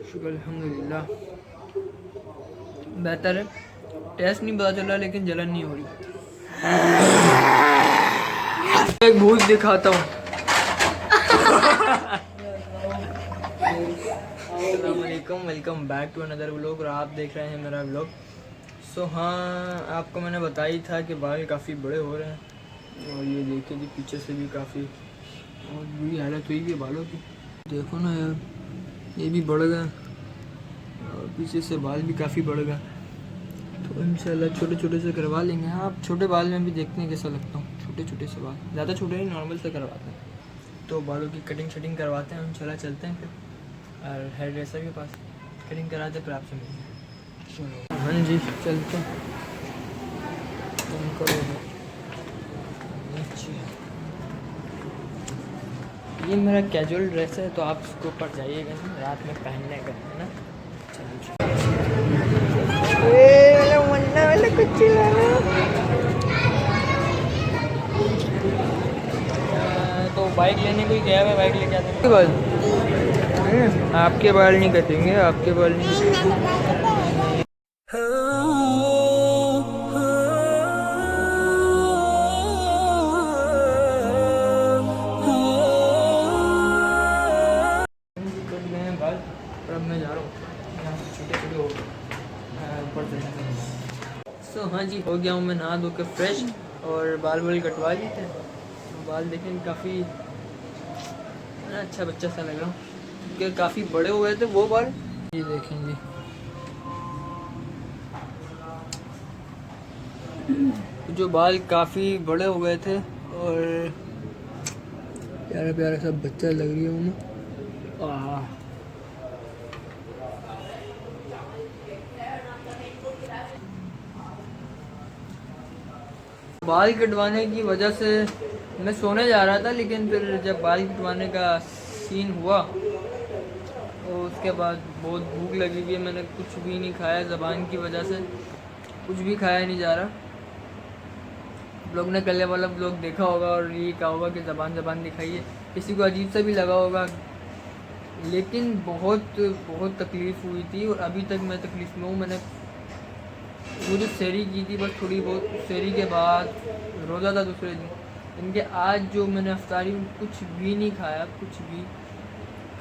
शुक्र अल्हम्दुलिल्लाह बेहतर है। टेस्ट नहीं पता चल रहा लेकिन जलन नहीं हो रही। एक भूत दिखाता हूँ। अस्सलामुअलैकुम, welcome back to another vlog और आप देख रहे हैं मेरा व्लॉग। सो हाँ, आपको मैंने बताया ही था कि बाल काफ़ी बड़े हो रहे हैं और ये देखिए जी पीछे से भी काफ़ी बहुत बुरी हालत हुई है बालों की। देखो ना यार, ये भी बढ़ गया और पीछे से बाल भी काफ़ी बढ़ गया। तो इंशाल्लाह छोटे छोटे से करवा लेंगे। हाँ, आप छोटे बाल में भी देखते हैं कैसा लगता हूँ। छोटे छोटे से बाल, ज़्यादा छोटे नहीं, नॉर्मल से करवाते हैं। तो बालों की कटिंग शटिंग करवाते हैं, इंशाल्लाह चलते हैं फिर और हेयर ड्रेसर के पास कटिंग कराते फिर आपसे मिलेंगे। चलो हाँ जी चलते हैं। ये मेरा कैजुअल ड्रेस है तो आप इसके ऊपर जाइएगा ना, रात में पहनने का है ना। कुछ तो बाइक लेने को ही गया है, बाइक लेके आते हैं। आपके बाल नहीं कटेंगे, आपके बाल नहीं कटेंगे। बाल और अब मैं जा रहा हूँ यहाँ से छोटे छोटे हो ऊपर चढ़ने। सो हाँ जी, हो गया हूँ मैं नहा धो के फ्रेश और बाल वाल कटवा लिए थे। बाल देखें काफ़ी अच्छा बच्चा सा लग रहा हूँ क्योंकि काफ़ी बड़े हुए थे वो बाल। ये देखें जी, जो बाल काफ़ी बड़े हो गए थे और प्यारा प्यारा सा बच्चा लग रही हूँ मैं। बाल कटवाने की वजह से मैं सोने जा रहा था, लेकिन फिर जब बाल कटवाने का सीन हुआ तो उसके बाद बहुत भूख लगी हुई है। मैंने कुछ भी नहीं खाया, ज़बान की वजह से कुछ भी खाया नहीं जा रहा। लोग ने कल वाला ब्लॉग देखा होगा और ये कहा होगा कि ज़बान ज़बान दिखाइए, किसी को अजीब सा भी लगा होगा, लेकिन बहुत बहुत तकलीफ़ हुई थी और अभी तक मैं तकलीफ़ में हूँ। मैंने वो जो सेरी की थी बस थोड़ी बहुत, सेरी के बाद रोज़ा था दूसरे दिन, इनके आज जो मैंने अफ्तारी में कुछ भी नहीं खाया, कुछ भी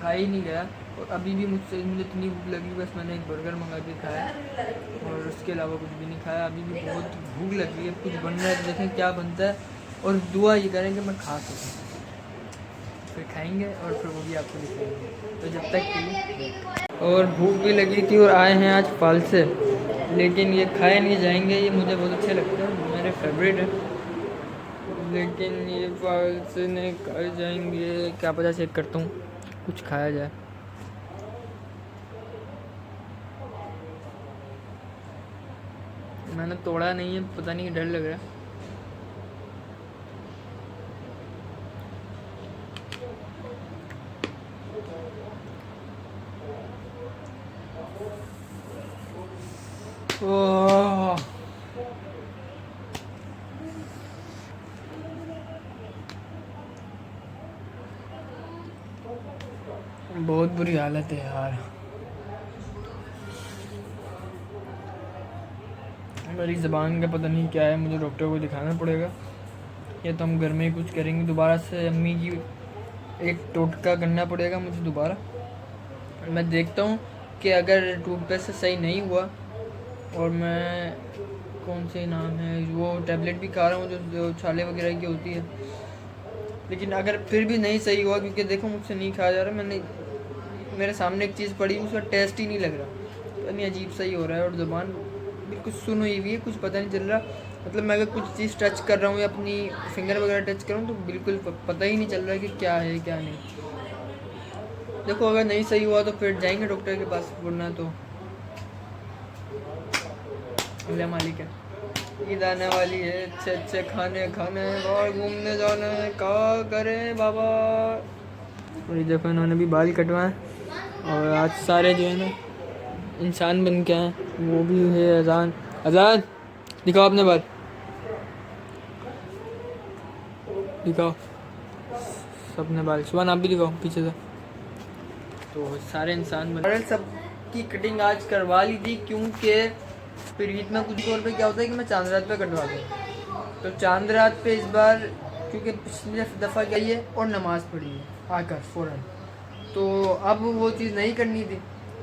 खा ही नहीं गया। और अभी भी मुझे इतनी भूख लगी, बस मैंने एक बर्गर मंगा के खाया और उसके अलावा कुछ भी नहीं खाया। अभी भी बहुत भूख लगी है, कुछ बन रहा है, देखें क्या बनता है और दुआ ये करें कि मैं खा सकूँ, फिर खाएंगे और फिर वो भी आपको दिखाएंगे। तो जब तक के लिए, और भूख भी लगी थी और आए हैं आज फल से, लेकिन ये खाए नहीं जाएंगे। ये मुझे बहुत अच्छे लगते हैं, मेरे फेवरेट है, लेकिन ये फल से नहीं खाए जाएंगे। क्या पता, चेक करता हूँ कुछ खाया जाए। मैंने तोड़ा नहीं है, पता नहीं, डर लग रहा है। ओह, बहुत बुरी हालत है यार। मेरी ज़बान का पता नहीं क्या है, मुझे डॉक्टर को दिखाना पड़ेगा, या तो हम घर में ही कुछ करेंगे। दोबारा से अम्मी की एक टोटका करना पड़ेगा मुझे दोबारा। मैं देखता हूँ कि अगर टूथपेस्ट से सही नहीं हुआ, और मैं कौन से नाम है वो टैबलेट भी खा रहा हूँ जो छाले वगैरह की होती है, लेकिन अगर फिर भी नहीं सही हुआ, क्योंकि देखो मुझसे नहीं खाया जा रहा, मैंने मेरे सामने एक चीज़ पड़ी, उसका टेस्ट ही नहीं लग रहा, तो नहीं अजीब सा ही हो रहा है और ज़ुबान बिल्कुल सुन हुई हुई है, कुछ पता नहीं चल रहा। मतलब मैं अगर कुछ चीज़ टच कर रहा हूँ या अपनी फिंगर वगैरह टच कर रहा हूँ तो बिल्कुल पता ही नहीं चल रहा है कि क्या है क्या नहीं। देखो अगर नहीं सही हुआ तो फिर जाएंगे डॉक्टर के पास, वरना तो अल्लाह मालिक है। ईद आने वाली है, अच्छे अच्छे खाने खाने हैं, बाहर घूमने जाना है, क्या करें बाबा। और ये देखो इन्होंने भी बाल कटवाए और आज सारे जो है ना इंसान बन के हैं। वो भी है अजान, अजान दिखाओ अपने बाल, दिखाओ सबने बाल। सुबह आप भी दिखाओ पीछे से। तो सारे इंसान बने। सब की कटिंग आज करवा ली थी क्योंकि फिर ईद में कुछ तौर पे क्या होता है कि मैं चांद रात पे कटवा दूँ। तो चांद रात पे इस बार क्योंकि पिछली दफ़ा क्या है और नमाज़ पढ़ी है आकर फ़ौरन, तो अब वो चीज़ नहीं करनी थी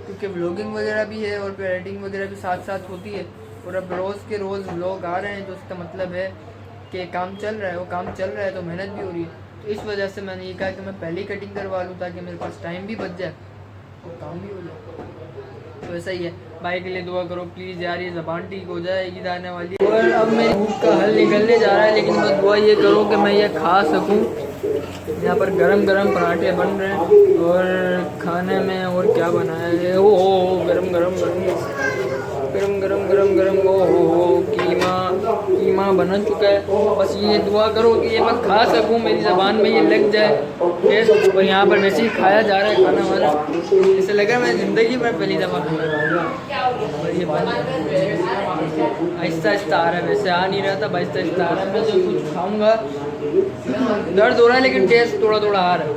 क्योंकि व्लॉगिंग वगैरह भी है और फिर एडिटिंग वगैरह भी साथ साथ होती है। और अब रोज़ के रोज़ व्लॉग आ रहे हैं, तो इसका मतलब है कि काम चल रहा है, वो काम चल रहा है तो मेहनत भी हो रही है। तो इस वजह से मैंने ये कहा कि मैं पहले ही कटिंग करवा लूँ ताकि मेरे पास टाइम भी बच जाए और काम भी हो जाए। तो ऐसा ही है। भाई के लिए दुआ करो प्लीज़ यार, ये ज़बान ठीक हो जाए, ईद आने वाली है। और अब मेरी भूख का हल निकलने जा रहा है, लेकिन बस दुआ ये करो कि मैं ये खा सकूं। यहाँ पर गरम गरम पराठे बन रहे हैं और खाने में और क्या बनाया है, ओ हो गरम गरम गरम गरम गरम गरम गरम, ओ हो कीमा बना चुका है। बस ये दुआ करो कि ये मैं खा सकूं, मेरी ज़बान में ये लग जाए टेस्ट। और यहाँ पर वैसे ही खाया जा रहा है खाना वाला, ऐसे लगा मैं ज़िंदगी में पहली दफ़ा और ये बन आहिस्ता आहिस्ता आ रहा है, वैसे आ नहीं रहा था, आहिस्ता आहिस्ता आ रहा है। मैं जो कुछ खाऊँगा दर्द हो रहा है लेकिन टेस्ट थोड़ा थोड़ा आ रहा है,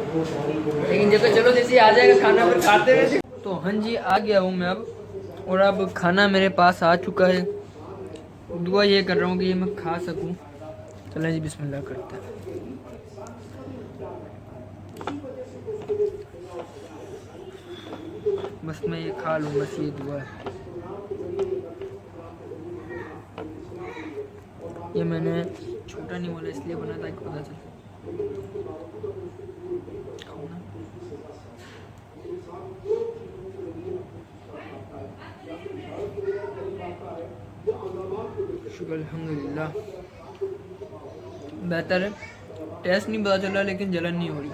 लेकिन जब चलो जैसे आ जाएगा खाना फिर खाते रहे। तो हाँ जी आ गया हूँ मैं अब, और अब खाना मेरे पास आ चुका है। दुआ ये कर रहा हूँ कि ये मैं खा सकूँ। चलें जी बिस्मिल्लाह करते हैं। बस मैं ये खा लूँ, बस ये दुआ है। ये मैंने छोटा नहीं बोला इसलिए बना था कि पता चले। शुक्र अल्हम्दुलिल्लाह बेहतर है। टेस्ट नहीं पता चला लेकिन जलन नहीं हो रही।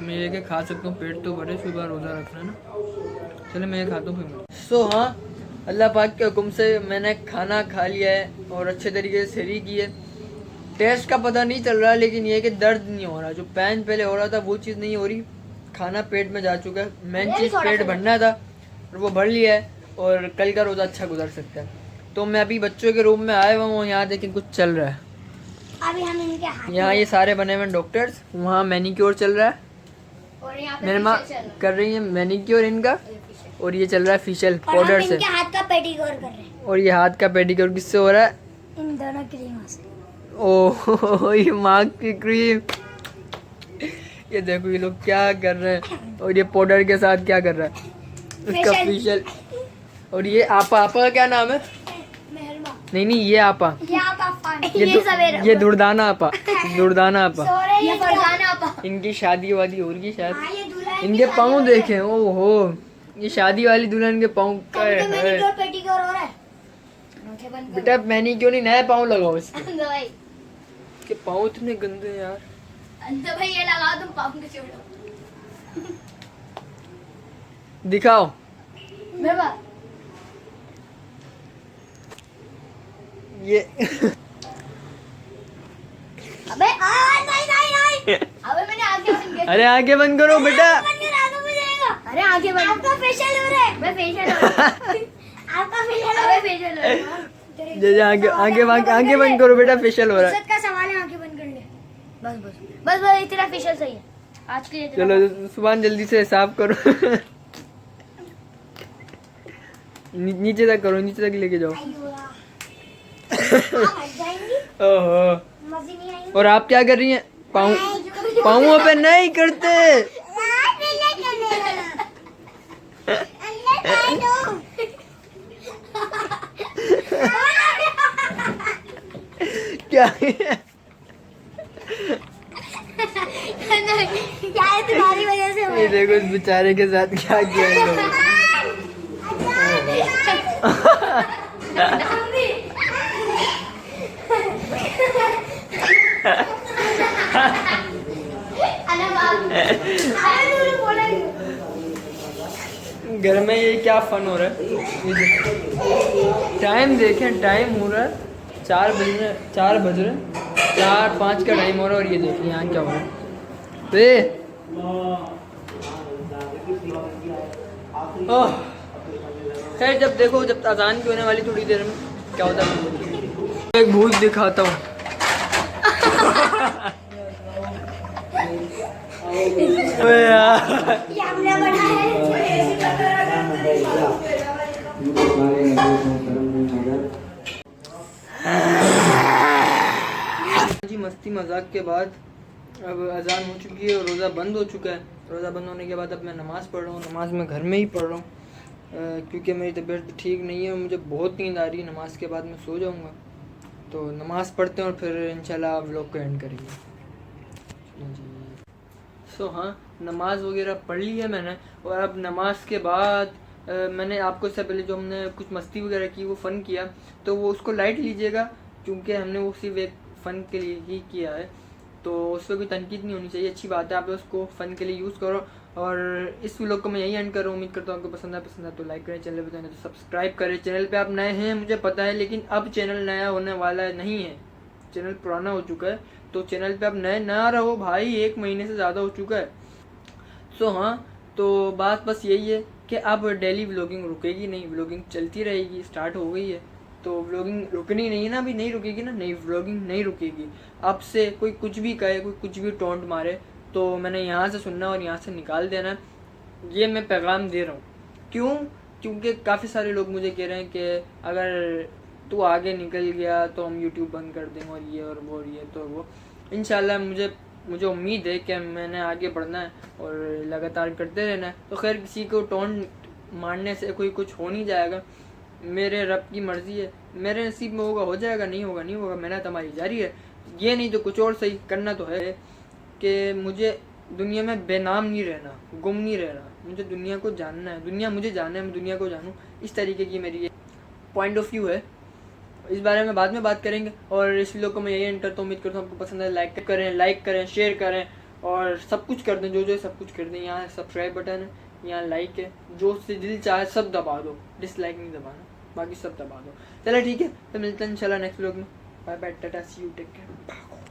मैं ये कि खा सकता हूँ, पेट तो भरे, सुबह रोज़ा रखना है ना। चलो मैं ये खाता हूँ फिर। सो हाँ, अल्लाह पाक के हुक्म से मैंने खाना खा लिया है और अच्छे तरीके से सहरी की है। टेस्ट का पता नहीं चल रहा लेकिन ये कि दर्द नहीं हो रहा, जो पेन पहले हो रहा था वो चीज़ नहीं हो रही। खाना पेट में जा चुका है, मेन चीज़ पेट भरना था और वो भर लिया है और कल का रोज़ा अच्छा गुजर सकता है। तो मैं अभी बच्चों के रूम में आया हुआ हूँ, यहाँ देखें कुछ चल रहा है। अभी हम इनके हाथ यहाँ ये सारे बने हुए डॉक्टर्स, वहाँ मैनिक्योर चल रहा है और मेरी माँ कर रही है मैनिक्योर इनका, और ये चल रहा है फेशियल पाउडर से। हाथ का पेडिक्योर कर रहे हैं। और ये हाथ का पेडिक्योर किससे हो रहा है? इन दोनों क्रीमों से। ओह ये माँ की क्रीम, ये देखो ये लोग क्या कर रहे हैं, और ये पाउडर के साथ क्या कर रहा है इसका फेशियल। और ये आपा का क्या नाम है? नहीं ये आपा, ये दुर्दाना आपा, दुर्दाना आपा, ये फरजाना आपा। इनकी शादी वादी हो रही है शायद। इनके पाँव देखें, ओहो ये शादी वाली दुल्हन के पाँव का है। बेटा मैंने क्यों नहीं नया पाँव लगाओ इसके पाँव इतने गंदे यार। भाई ये लगा तुम पाँव के छोड़ो। दिखाओ ये अबे नहीं अबे मैंने आंखें बंद कर। अरे आंखें बंद करो बेटा। अरे आंखें बंद, आपका फेशियल हो रहा है। मैं फेशियल हो रहा है। आपका फेशियल हो रहा है, फेशियल हो रहा है। आंखें बंद करो बेटा, फेशियल हो रहा है। इज्जत का सवाल है, आंखें बंद कर ले। बस इतना फेशियल सही है आज के लिए। चलो सुबह जल्दी से साफ करो। नीचे तक करो, नीचे तक लेके जाओ। ओहो, और आप क्या कर रही हैं? पाँवों पे नहीं करते। क्या क्या तुम्हारी वजह से? ये देखो इस बेचारे के साथ क्या किया है लोगों ने। घर में ये क्या फन हो रहा है? टाइम देखें, टाइम हो रहा है 4 बज रहे, 4-5 का टाइम हो रहा है और ये देखिए यहाँ क्या हो रहा है। खैर जब देखो, जब अजान की होने वाली थोड़ी देर में क्या होता है। एक भूत दिखाता हूँ। यार मस्ती मजाक के बाद अब अजान हो चुकी है और रोज़ा बंद हो चुका है। रोज़ा बंद होने के बाद अब मैं नमाज़ पढ़ रहा हूँ। नमाज़ मैं घर में ही पढ़ रहा हूँ क्योंकि मेरी तबीयत ठीक नहीं है, मुझे बहुत नींद आ रही है। नमाज़ के बाद मैं सो जाऊँगा। तो नमाज़ पढ़ते हैं और फिर इंशाल्लाह व्लॉग को एंड करेंगे जी। सो हाँ, नमाज़ वगैरह पढ़ ली है मैंने। और अब नमाज के बाद मैंने आपको इससे पहले जो हमने कुछ मस्ती वगैरह की, वो फ़न किया, तो वो उसको लाइट लीजिएगा क्योंकि हमने वो सिर्फ एक फ़न के लिए ही किया है। तो उस पर कोई तनकीद नहीं होनी चाहिए, अच्छी बात है, आप उसको फ़न के लिए यूज़ करो। और इस व्लॉग को मैं यही एंड कर रहा हूँ। उम्मीद करता हूँ आपको पसंद है तो लाइक करें, चैनल पर तो सब्सक्राइब करें। चैनल पे आप नए हैं मुझे पता है, लेकिन अब चैनल नया होने वाला नहीं है, चैनल पुराना हो चुका है। तो चैनल पे आप नए ना रहो भाई, 1 महीने से ज़्यादा हो चुका है। सो हाँ, तो बात बस यही है कि अब डेली व्लॉगिंग रुकेगी नहीं, व्लॉगिंग चलती रहेगी, स्टार्ट हो गई है। तो व्लॉगिंग रुकनी नहीं है ना, अभी नहीं रुकेगी ना, नहीं व्लॉगिंग नहीं रुकेगी। अब से कोई कुछ भी कहे, कोई कुछ भी टोंट मारे, तो मैंने यहाँ से सुनना और यहाँ से निकाल देना। ये मैं पैगाम दे रहा हूँ। क्यों? क्योंकि काफ़ी सारे लोग मुझे कह रहे हैं कि अगर तू आगे निकल गया तो हम यूट्यूब बंद कर देंगे और ये और वो और ये तो वो। इंशाल्लाह मुझे उम्मीद है कि मैंने आगे बढ़ना है और लगातार करते रहना है। तो खैर, किसी को टोंट मारने से कोई कुछ हो नहीं जाएगा, मेरे रब की मर्ज़ी है, मेरे नसीब में होगा हो जाएगा, नहीं होगा नहीं होगा, मेहनत हमारी जारी है। ये नहीं तो कुछ और सही करना तो है कि मुझे दुनिया में बेनाम नहीं रहना, गुम नहीं रहना, मुझे दुनिया को जानना है, दुनिया मुझे जानना है, मैं दुनिया को जानूँ। इस तरीके की मेरी ये पॉइंट ऑफ व्यू है। इस बारे में बाद में बात करेंगे। और इस वीडियो को मैं यही एंड करता हूँ। उम्मीद करता हूँ आपको पसंद है। लाइक करें, शेयर करें और सब कुछ कर दें, जो सब कुछ कर दें। यहाँ सब्सक्राइब बटन है, यहाँ लाइक है, जो से दिल चाहे सब दबा दो, डिसलाइक नहीं दबाना, बाकी सब दबा दो। चलो ठीक है, तो मिलते हैं इंशाल्लाह नेक्स्ट व्लॉग में। Bye bye, tata, see you, take care.